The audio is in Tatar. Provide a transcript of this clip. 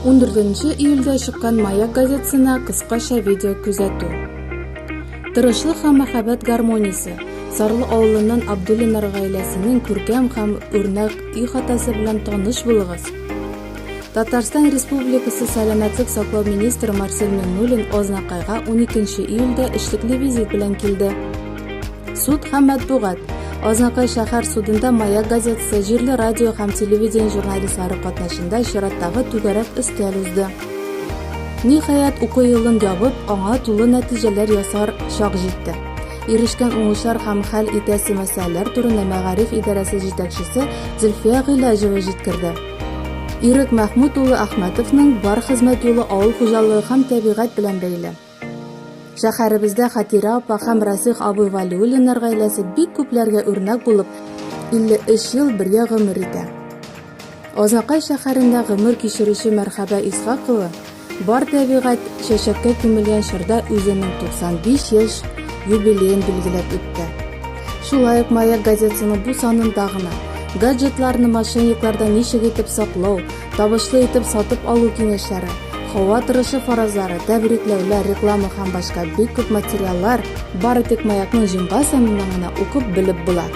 14 июльдә чыккан «Маяк» газетасына кыскача видео күзәтү. Тырышлык һәм мәхәббәт гармониясе. Сарлы авылыннан Абдуллиннар гаиләсенең күркәм һәм үрнәк үй хатасы белән таныш булыгыз. Татарстан Республикасы сәламәтлек саклау министры Марсель Миңнуллин Азнакайга 12 июльдә эшлекле визит белән килде. Суд һәм матбугат. Азнакай шәһәр судында «Маяк» газетасы җирле радио һәм телевидение журналистлары катнашында чираттагы түгәрәк өстәл узды. Ниһаять, уку елын ябып, аңа тулы нәтиҗәләр ясар чак җитте. Ирешкән уңышлар һәм хәл итәсе мәсьәләләр турында Мәгариф идарәсе җитәкчесе Зөлфия Гыйлаҗева җиткерде. Ирек Мәхмүд улы Әхмәтовның бар хезмәт юлы авыл хуҗалыгы һәм табигать белән бәйле. Шәһәребездә Хатира апа һәм Расих абый Вәлиуллиннар гаиләсе бик күпләргә үрнәк булып, 53 ел бергә гомер итә. Азнакай шәһәрендә гомер кичерүче Мәрхәбә Исхакова бар табигать чәчәккә күмелгән чорда үзенең 95 яшь юбилеен билгеләп үтте. Шулай ук «Маяк» газетасының бу санында гына гаджетларны мошенниклардан ничек итеп саклау, табышлы итеп сатып алу киңәшләре, һава торышы фаразлары, тәбрикләүләр, реклама һәм башка бик күп материаллар бары тик «Маякның» җомга санында гына укып белеп була.